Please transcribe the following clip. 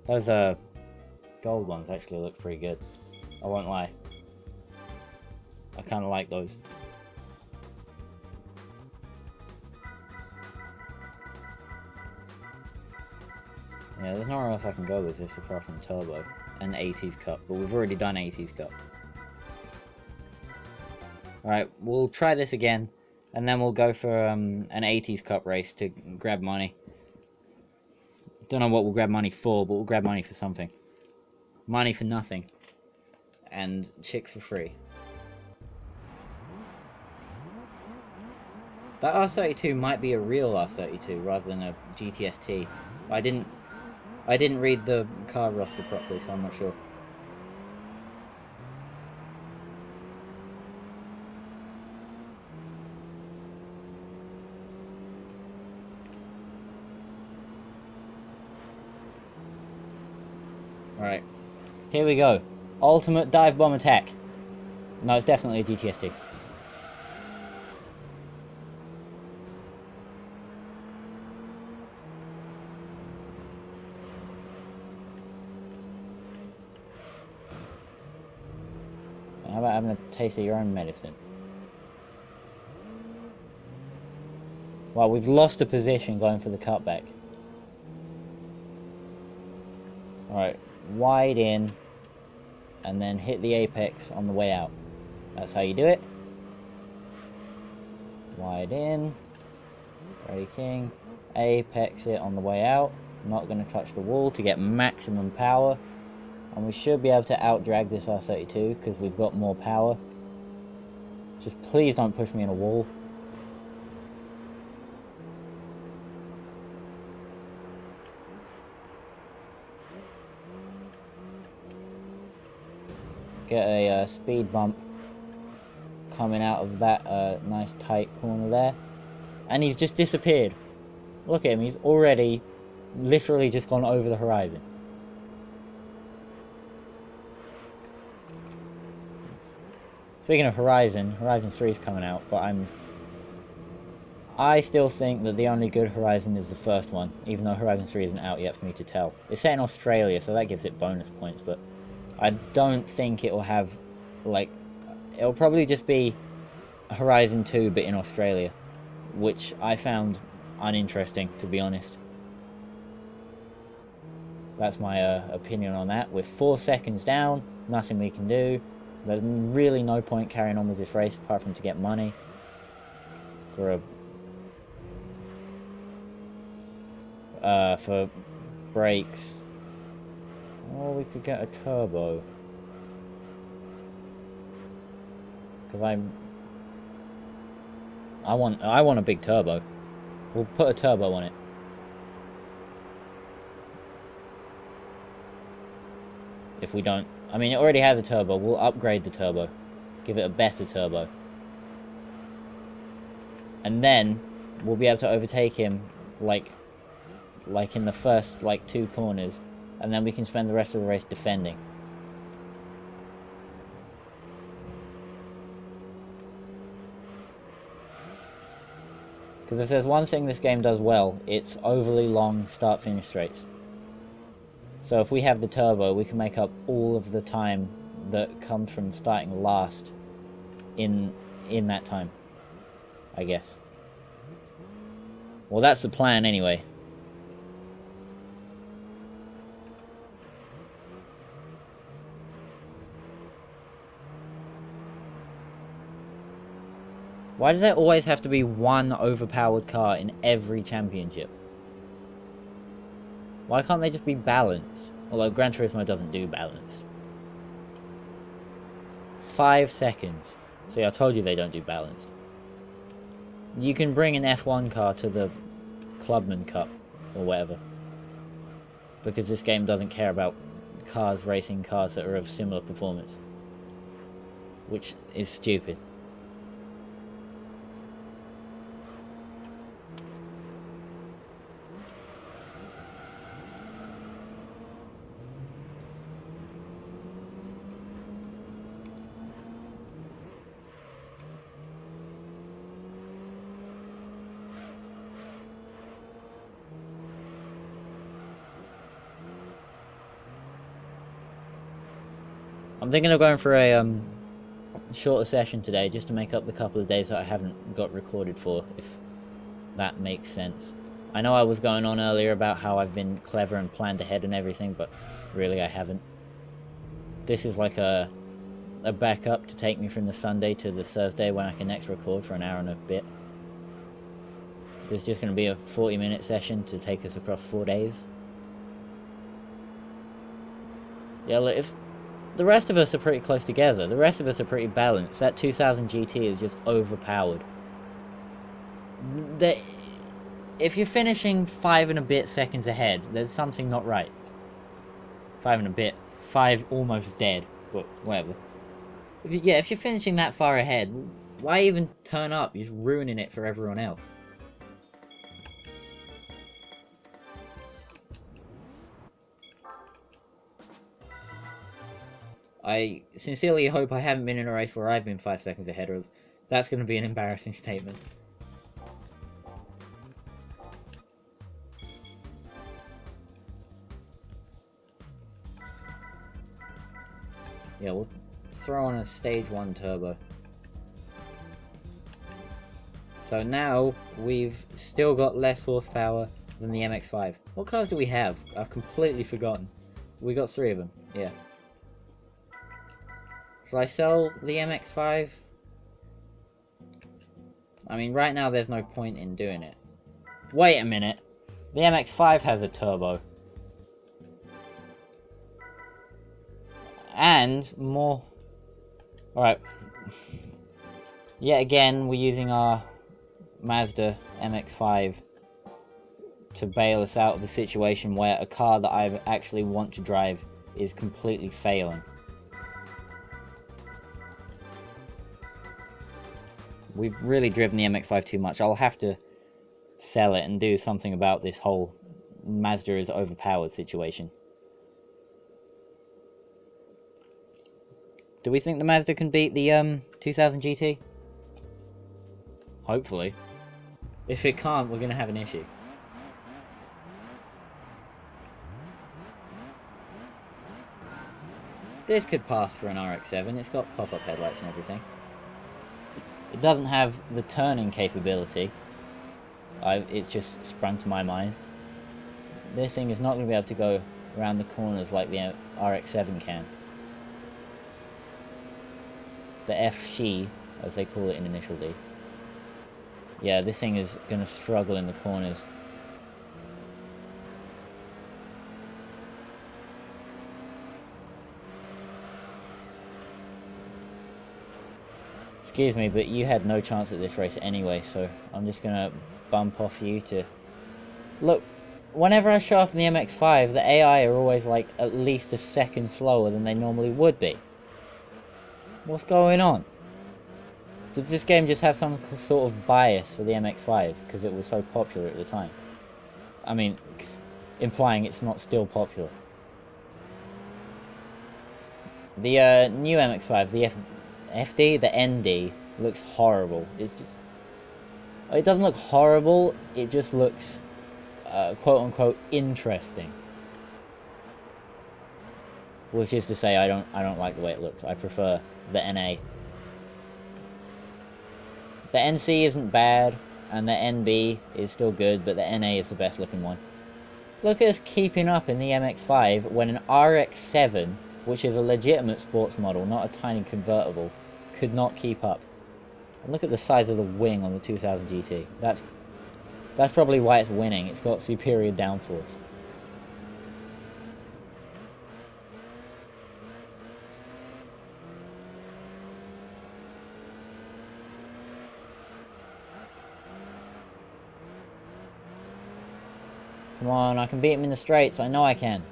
Those gold ones actually look pretty good. I won't lie. I kind of like those. Yeah, there's nowhere else I can go with this apart from Turbo and 80s Cup, but we've already done 80s Cup. Alright, we'll try this again, and then we'll go for an 80s Cup race to grab money. Don't know what we'll grab money for, but we'll grab money for something. Money for nothing. And chicks for free. That R32 might be a real R32 rather than a GTST. I didn't read the car roster properly, so I'm not sure. Alright. Here we go. Ultimate dive bomb attack. No, it's definitely a GTST. How about having a taste of your own medicine? Well, we've lost a position going for the cutback. Alright, wide in, and then hit the apex on the way out. That's how you do it. Wide in, braking, apex it on the way out. Not going to touch the wall to get maximum power. And we should be able to out-drag this R32 because we've got more power. Just please don't push me in a wall. Get a speed bump coming out of that nice tight corner there. And he's just disappeared. Look at him, he's already literally just gone over the horizon. Speaking of Horizon 3 is coming out, but I still think that the only good Horizon is the first one, even though Horizon 3 isn't out yet for me to tell. It's set in Australia, so that gives it bonus points, but I don't think it will have, like, it'll probably just be Horizon 2 but in Australia, which I found uninteresting, to be honest. That's my opinion on that. With 4 seconds down, nothing we can do. There's really no point carrying on with this race apart from to get money for brakes. Or we could get a turbo. Because I want a big turbo. We'll put a turbo on it. If we don't, I mean, it already has a turbo. We'll upgrade the turbo, give it a better turbo, and then we'll be able to overtake him, like in the first 2 corners, and then we can spend the rest of the race defending. Because if there's one thing this game does well, it's overly long start-finish straights. So if we have the turbo, we can make up all of the time that comes from starting last in that time, I guess. Well, that's the plan anyway. Why does there always have to be one overpowered car in every championship? Why can't they just be balanced? Although Gran Turismo doesn't do balanced. 5 seconds. See, I told you they don't do balanced. You can bring an F1 car to the Clubman Cup, or whatever. Because this game doesn't care about racing cars that are of similar performance. Which is stupid. I'm thinking of going for a shorter session today, just to make up the couple of days that I haven't got recorded for, if that makes sense. I know I was going on earlier about how I've been clever and planned ahead and everything, but really I haven't. This is like a backup to take me from the Sunday to the Thursday when I can next record for an hour and a bit. There's just going to be a 40-minute session to take us across 4 days. Yeah, look, if the rest of us are pretty close together, the rest of us are pretty balanced, that 2000 GT is just overpowered. If you're finishing 5 and a bit seconds ahead, there's something not right. 5 and a bit. 5 almost dead, but whatever. If you're finishing that far ahead, why even turn up? You're just ruining it for everyone else. I sincerely hope I haven't been in a race where I've been 5 seconds ahead, or that's going to be an embarrassing statement. Yeah, we'll throw on a stage 1 turbo. So now we've still got less horsepower than the MX-5. What cars do we have? I've completely forgotten. We got 3 of them, yeah. Shall I sell the MX-5? I mean, right now there's no point in doing it. Wait a minute! The MX-5 has a turbo. And more... Alright. Yet again, we're using our Mazda MX-5 to bail us out of a situation where a car that I actually want to drive is completely failing. We've really driven the MX-5 too much. I'll have to sell it and do something about this whole Mazda is overpowered situation. Do we think the Mazda can beat the 2000 GT? Hopefully. If it can't, we're going to have an issue. This could pass for an RX-7. It's got pop-up headlights and everything. It doesn't have the turning capability. It's just sprung to my mind. This thing is not going to be able to go around the corners like the RX-7 can. The FSHI, as they call it in Initial D. Yeah, this thing is going to struggle in the corners. Excuse me, but you had no chance at this race anyway, so I'm just going to bump off you to... Look, whenever I show up in the MX-5, the AI are always like at least a second slower than they normally would be. What's going on? Does this game just have some sort of bias for the MX-5 because it was so popular at the time? I mean, implying it's not still popular. The new MX-5, the FD, the ND, looks horrible. It's just... It doesn't look horrible, it just looks, quote-unquote, interesting. Which is to say, I don't like the way it looks. I prefer the NA. The NC isn't bad, and the NB is still good, but the NA is the best looking one. Look at us keeping up in the MX-5 when an RX-7, which is a legitimate sports model, not a tiny convertible, could not keep up. And look at the size of the wing on the 2000 GT. That's probably why it's winning. It's got superior downforce. Come on, I can beat him in the straights. I know I can.